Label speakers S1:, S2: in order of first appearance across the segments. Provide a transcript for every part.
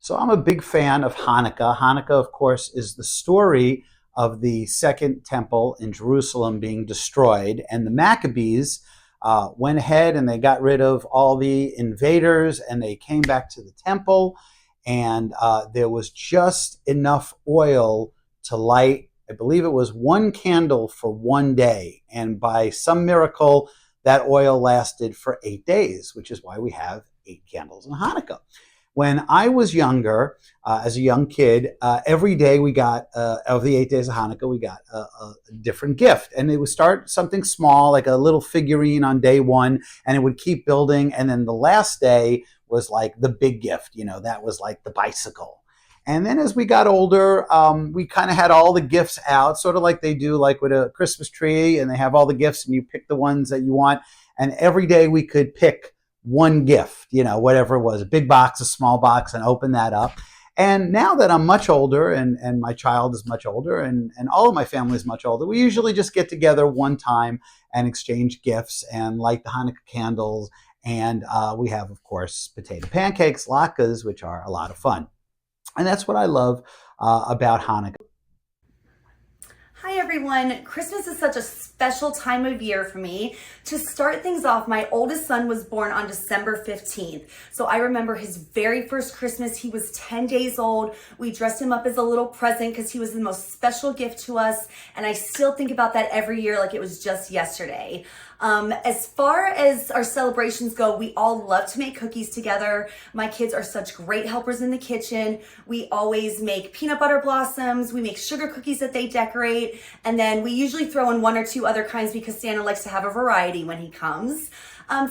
S1: So I'm a big fan of Hanukkah. Hanukkah, of course, is the story of the second temple in Jerusalem being destroyed. And the Maccabees went ahead and they got rid of all the invaders and they came back to the temple. And there was just enough oil to light, I believe it was one candle for one day. And by some miracle, that oil lasted for 8 days, which is why we have 8 candles in Hanukkah. When I was younger, as a young kid, every day we got, of the 8 days of Hanukkah, we got a different gift. And it would start something small, like a little figurine on day one, and it would keep building. And then the last day was like the big gift, that was like the bicycle. And then as we got older, we kind of had all the gifts out, sort of like they do like with a Christmas tree, and they have all the gifts and you pick the ones that you want. And every day we could pick one gift, whatever it was, a big box, a small box, and open that up. And now that I'm much older and my child is much older and all of my family is much older, we usually just get together one time and exchange gifts and light the Hanukkah candles. And we have, of course, potato pancakes, latkes, which are a lot of fun. And that's what I love about Hanukkah.
S2: Hi everyone, Christmas is such a special time of year for me. To start things off, my oldest son was born on December 15th. So I remember his very first Christmas. He was 10 days old. We dressed him up as a little present because he was the most special gift to us. And I still think about that every year like it was just yesterday. As far as our celebrations go, we all love to make cookies together. My kids are such great helpers in the kitchen. We always make peanut butter blossoms. We make sugar cookies that they decorate. And then we usually throw in one or two other kinds because Santa likes to have a variety when he comes.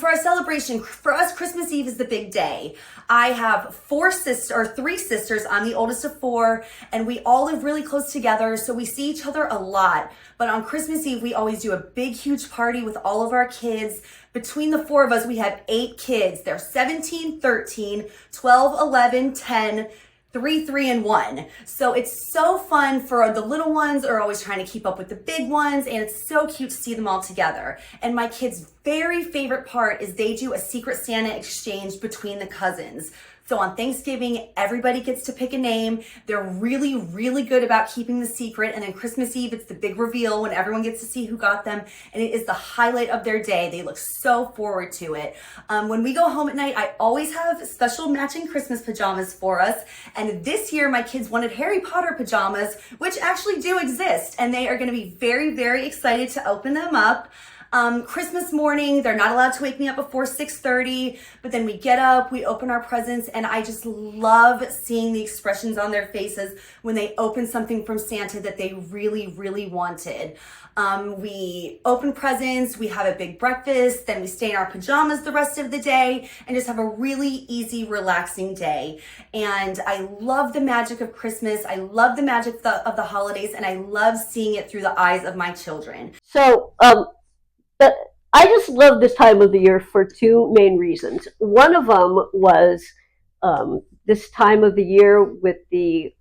S2: For our celebration, for us, Christmas Eve is the big day. I have three sisters. I'm the oldest of four, and we all live really close together, so we see each other a lot. But on Christmas Eve, we always do a big, huge party with all of our kids. Between the four of us, we have 8 kids. They're 17, 13, 12, 11, 10, 3, 3, and 1. So it's so fun for the little ones are always trying to keep up with the big ones, and it's so cute to see them all together. And my kids' very favorite part is they do a Secret Santa exchange between the cousins. So on Thanksgiving, everybody gets to pick a name. They're really, really good about keeping the secret. And then Christmas Eve, it's the big reveal when everyone gets to see who got them. And it is the highlight of their day. They look so forward to it. When we go home at night, I always have special matching Christmas pajamas for us. And this year, my kids wanted Harry Potter pajamas, which actually do exist. And they are going to be very, very excited to open them up. Christmas morning, they're not allowed to wake me up before 6:30, but then we get up, we open our presents, and I just love seeing the expressions on their faces when they open something from Santa that they really, really wanted. We open presents, we have a big breakfast, then we stay in our pajamas the rest of the day and just have a really easy, relaxing day. And I love the magic of Christmas. I love the magic of the holidays, and I love seeing it through the eyes of my children.
S3: So, but I just love this time of the year for two main reasons. One of them was this time of the year with the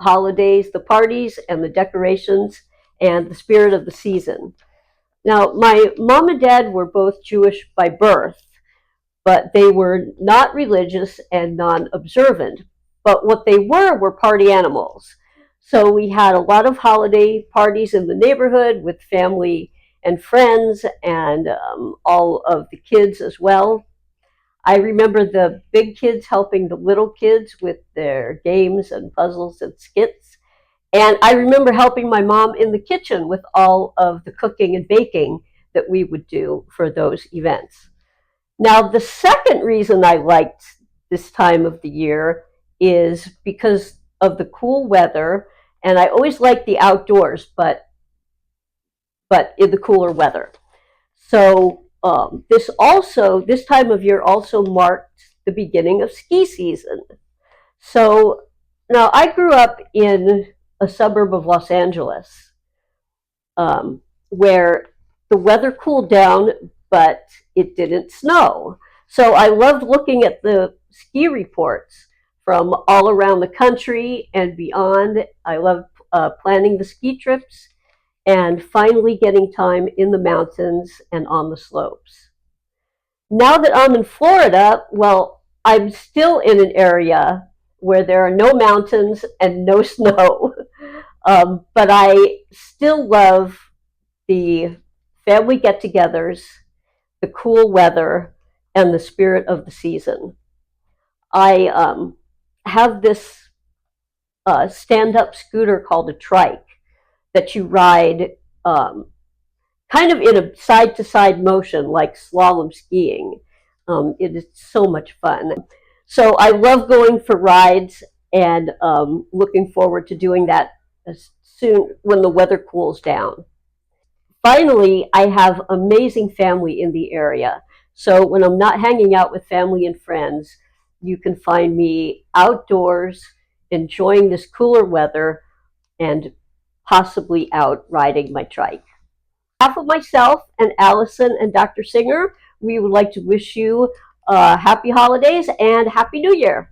S3: holidays, the parties, and the decorations, and the spirit of the season. Now, my mom and dad were both Jewish by birth, but they were not religious and non-observant. But what they were party animals. So we had a lot of holiday parties in the neighborhood with family and friends and all of the kids as well. I remember the big kids helping the little kids with their games and puzzles and skits. And I remember helping my mom in the kitchen with all of the cooking and baking that we would do for those events. Now, the second reason I liked this time of the year is because of the cool weather. And I always liked the outdoors, but in the cooler weather. So this time of year also marked the beginning of ski season. So now I grew up in a suburb of Los Angeles where the weather cooled down, but it didn't snow. So I loved looking at the ski reports from all around the country and beyond. I loved planning the ski trips and finally getting time in the mountains and on the slopes. Now that I'm in Florida, well, I'm still in an area where there are no mountains and no snow. But I still love the family get togethers, the cool weather, and the spirit of the season. I have this stand up scooter called a trike that you ride kind of in a side to side motion like slalom skiing. It is so much fun. So I love going for rides and looking forward to doing that as soon when the weather cools down. Finally, I have amazing family in the area. So when I'm not hanging out with family and friends, you can find me outdoors enjoying this cooler weather and possibly out riding my trike. On behalf of myself and Allison and Dr. Singer, we would like to wish you happy holidays and Happy New Year.